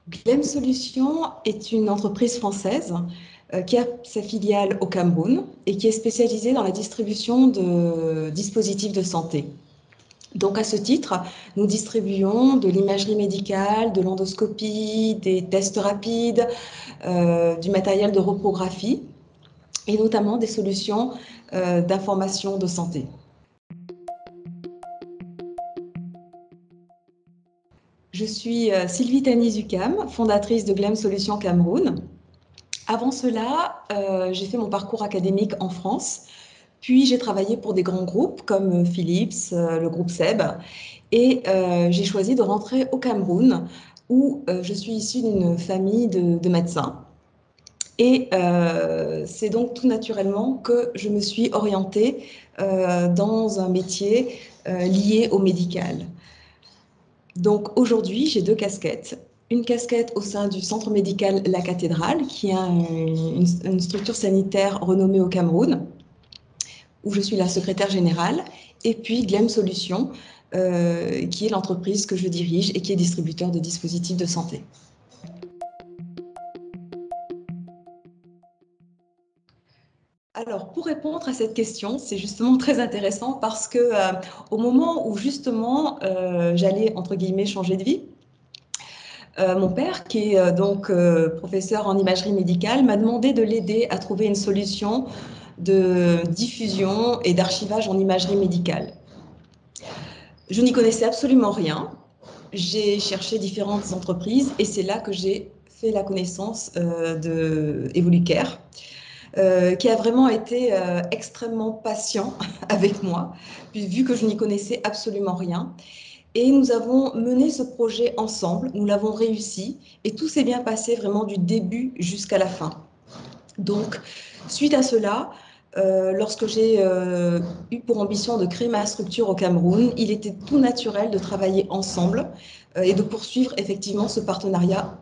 Glem Solutions est une entreprise française qui a sa filiale au Cameroun et qui est spécialisée dans la distribution de dispositifs de santé. Donc à ce titre, nous distribuons de l'imagerie médicale, de l'endoscopie, des tests rapides, du matériel de reprographie et notamment des solutions d'information de santé. Je suis Sylvie Tani-Zucam, fondatrice de Glem Solutions Cameroun. Avant cela, j'ai fait mon parcours académique en France, puis j'ai travaillé pour des grands groupes comme Philips, le groupe SEB, et j'ai choisi de rentrer au Cameroun, où je suis issue d'une famille de médecins. Et c'est donc tout naturellement que je me suis orientée dans un métier lié au médical. Donc aujourd'hui, j'ai deux casquettes. Une casquette au sein du centre médical La Cathédrale, qui est une structure sanitaire renommée au Cameroun, où je suis la secrétaire générale, et puis Glem Solutions, qui est l'entreprise que je dirige et qui est distributeur de dispositifs de santé. Alors, pour répondre à cette question, c'est justement très intéressant parce que au moment où justement j'allais, entre guillemets, changer de vie, mon père, qui est donc professeur en imagerie médicale, m'a demandé de l'aider à trouver une solution de diffusion et d'archivage en imagerie médicale. Je n'y connaissais absolument rien. J'ai cherché différentes entreprises et c'est là que j'ai fait la connaissance de Evolucare, qui a vraiment été extrêmement patient avec moi, vu que je n'y connaissais absolument rien. Et nous avons mené ce projet ensemble, nous l'avons réussi et tout s'est bien passé vraiment du début jusqu'à la fin. Donc, suite à cela, lorsque j'ai eu pour ambition de créer ma structure au Cameroun, il était tout naturel de travailler ensemble et de poursuivre effectivement ce partenariat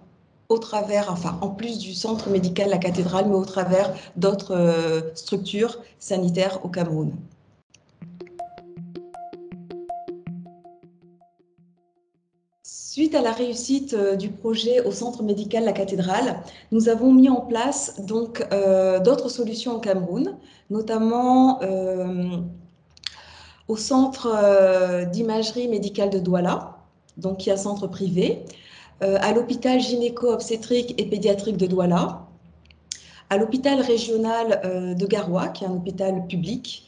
au travers, enfin, en plus du centre médical La Cathédrale, mais au travers d'autres structures sanitaires au Cameroun. Suite à la réussite du projet au centre médical La Cathédrale, nous avons mis en place donc d'autres solutions au Cameroun, notamment au centre d'imagerie médicale de Douala, donc qui est un centre privé, à l'hôpital gynéco-obstétrique et pédiatrique de Douala, à l'hôpital régional de Garoua, qui est un hôpital public,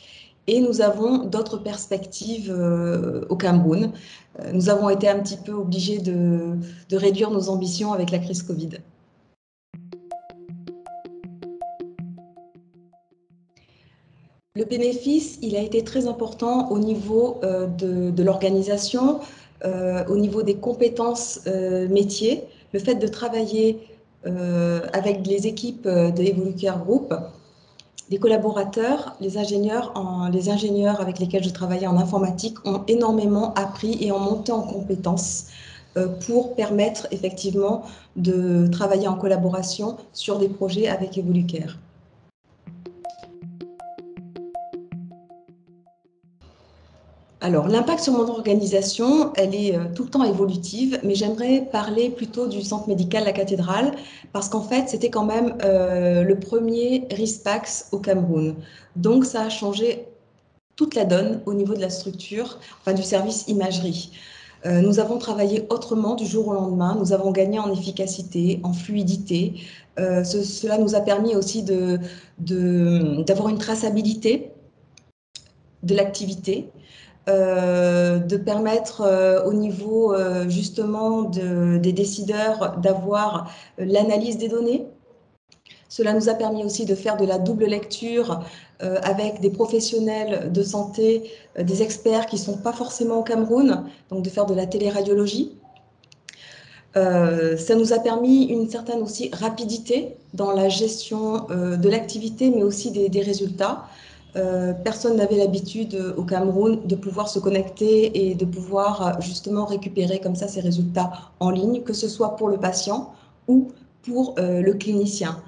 et nous avons d'autres perspectives au Cameroun. Nous avons été un petit peu obligés de réduire nos ambitions avec la crise Covid. Le bénéfice, il a été très important au niveau de l'organisation, au niveau des compétences métiers. Le fait de travailler avec les équipes de Evolucare Group, les collaborateurs, les ingénieurs avec lesquels je travaillais en informatique ont énormément appris et ont monté en compétences pour permettre effectivement de travailler en collaboration sur des projets avec Evolucare. Alors, l'impact sur mon organisation, elle est tout le temps évolutive, mais j'aimerais parler plutôt du centre médical La Cathédrale, parce qu'en fait, c'était quand même le premier RISPAX au Cameroun. Donc, ça a changé toute la donne au niveau de la structure, enfin du service imagerie. Nous avons travaillé autrement du jour au lendemain, nous avons gagné en efficacité, en fluidité. Cela nous a permis aussi d'avoir une traçabilité de l'activité, de permettre au niveau justement des décideurs d'avoir l'analyse des données. Cela nous a permis aussi de faire de la double lecture avec des professionnels de santé, des experts qui ne sont pas forcément au Cameroun, donc de faire de la téléradiologie. Ça nous a permis une certaine aussi rapidité dans la gestion de l'activité, mais aussi des résultats. Personne n'avait l'habitude au Cameroun de pouvoir se connecter et de pouvoir justement récupérer comme ça ces résultats en ligne, que ce soit pour le patient ou pour le clinicien.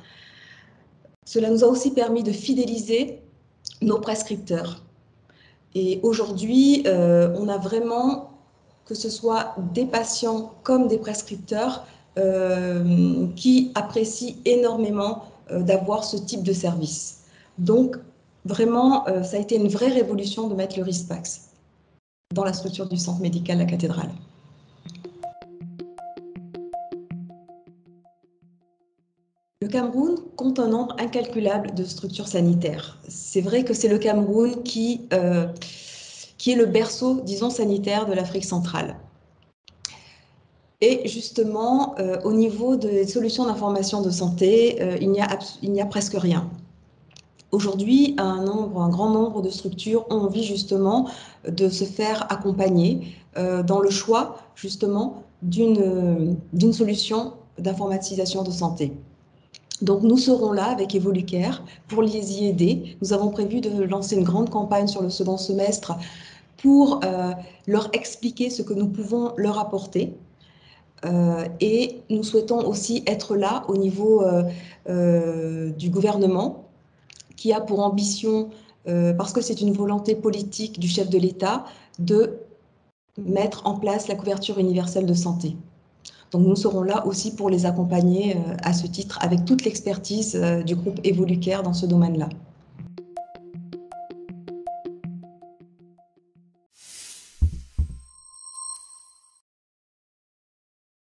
Cela nous a aussi permis de fidéliser nos prescripteurs. Et aujourd'hui, on a vraiment, que ce soit des patients comme des prescripteurs, qui apprécient énormément d'avoir ce type de service. Donc, vraiment, ça a été une vraie révolution de mettre le RISPAX dans la structure du centre médical La Cathédrale. Le Cameroun compte un nombre incalculable de structures sanitaires. C'est vrai que c'est le Cameroun qui est le berceau, disons, sanitaire de l'Afrique centrale. Et justement, au niveau des solutions d'information de santé, il n'y a presque rien. Aujourd'hui, un grand nombre de structures ont envie justement de se faire accompagner dans le choix justement d'une solution d'informatisation de santé. Donc nous serons là avec Evolucare pour les y aider. Nous avons prévu de lancer une grande campagne sur le second semestre pour leur expliquer ce que nous pouvons leur apporter. Et nous souhaitons aussi être là au niveau du gouvernement qui a pour ambition, parce que c'est une volonté politique du chef de l'État, de mettre en place la couverture universelle de santé. Donc nous serons là aussi pour les accompagner à ce titre avec toute l'expertise du groupe Evolucare dans ce domaine-là.